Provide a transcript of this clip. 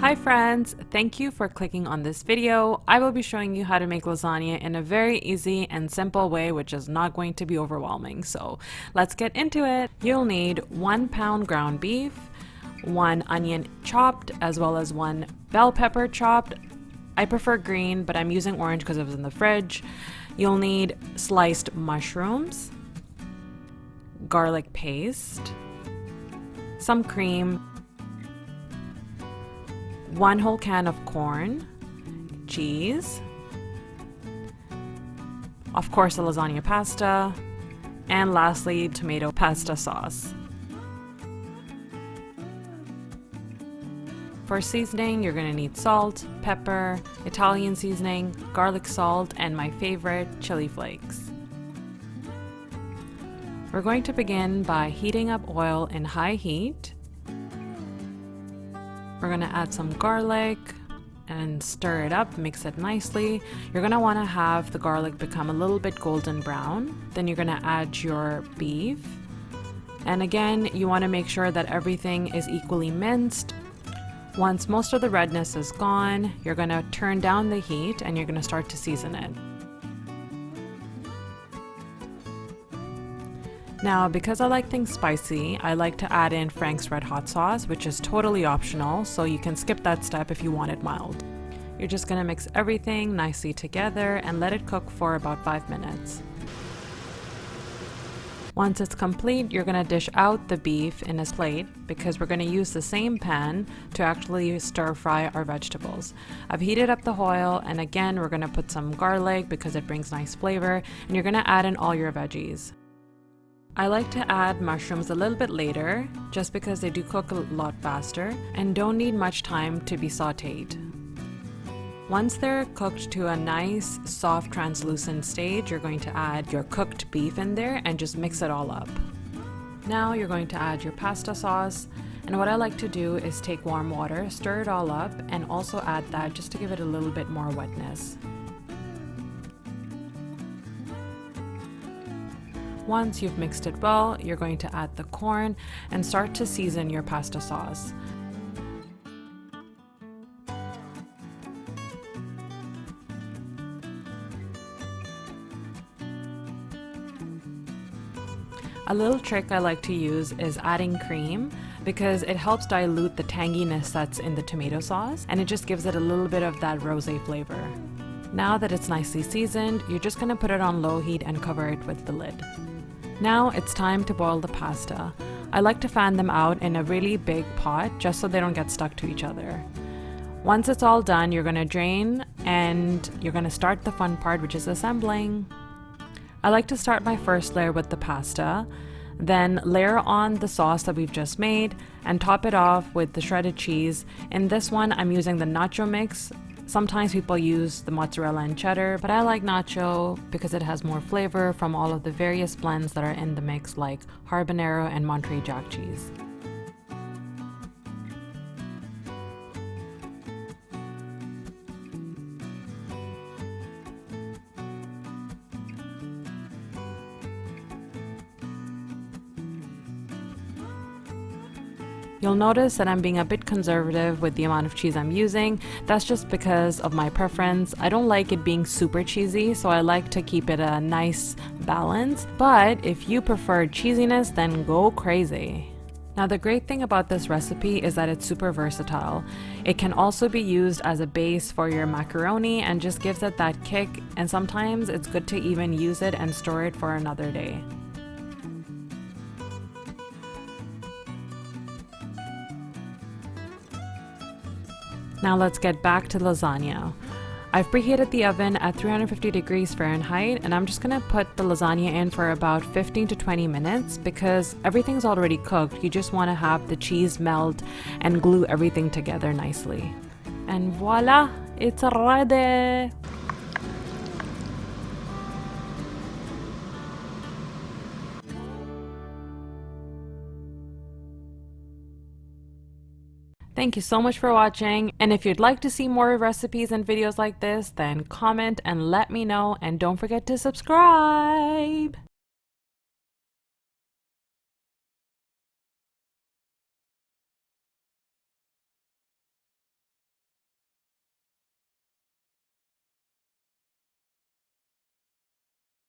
Hi friends, thank you for clicking on this video. I will be showing you how to make lasagna in a very easy and simple way, which is not going to be overwhelming. So let's get into it. You'll need 1 pound ground beef, 1 onion chopped, as well as 1 bell pepper chopped. I prefer green, but I'm using orange because it was in the fridge. You'll need sliced mushrooms, garlic paste, some cream, 1 whole can of corn, cheese, of course the lasagna pasta, and lastly tomato pasta sauce. For seasoning, you're going to need salt, pepper, Italian seasoning, garlic salt, and my favorite, chili flakes. We're going to begin by heating up oil in high heat. We're going to add some garlic and stir it up, mix it nicely. You're going to want to have the garlic become a little bit golden brown. Then you're going to add your beef. And again, you want to make sure that everything is equally minced. Once most of the redness is gone, you're going to turn down the heat and you're going to start to season it. Now, because I like things spicy, I like to add in Frank's Red Hot sauce, which is totally optional, so you can skip that step if you want it mild. You're just going to mix everything nicely together and let it cook for about 5 minutes. Once it's complete, you're going to dish out the beef in a plate because we're going to use the same pan to actually stir fry our vegetables. I've heated up the oil, and again, we're going to put some garlic because it brings nice flavor, and you're going to add in all your veggies. I like to add mushrooms a little bit later just because they do cook a lot faster and don't need much time to be sauteed. Once they're cooked to a nice soft translucent stage, you're going to add your cooked beef in there and just mix it all up. Now you're going to add your pasta sauce, and what I like to do is take warm water, stir it all up, and also add that just to give it a little bit more wetness. Once you've mixed it well, you're going to add the corn and start to season your pasta sauce. A little trick I like to use is adding cream because it helps dilute the tanginess that's in the tomato sauce, and it just gives it a little bit of that rosé flavor. Now that it's nicely seasoned, you're just going to put it on low heat and cover it with the lid. Now it's time to boil the pasta. I like to fan them out in a really big pot just so they don't get stuck to each other. Once it's all done, you're going to drain and you're going to start the fun part, which is assembling. I like to start my first layer with the pasta, then layer on the sauce that we've just made and top it off with the shredded cheese. In this one, I'm using the nacho mix. Sometimes people use the mozzarella and cheddar, but I like nacho because it has more flavor from all of the various blends that are in the mix, like habanero and Monterey Jack cheese. You'll notice that I'm being a bit conservative with the amount of cheese I'm using. That's just because of my preference. I don't like it being super cheesy, so I like to keep it a nice balance. But if you prefer cheesiness, then go crazy. Now, the great thing about this recipe is that it's super versatile. It can also be used as a base for your macaroni and just gives it that kick, and sometimes it's good to even use it and store it for another day. Now let's get back to lasagna. I've preheated the oven at 350 degrees Fahrenheit, and I'm just gonna put the lasagna in for about 15 to 20 minutes because everything's already cooked. You just wanna have the cheese melt and glue everything together nicely. And voila, it's ready! Thank you so much for watching, and if you'd like to see more recipes and videos like this, then comment and let me know, and don't forget to subscribe!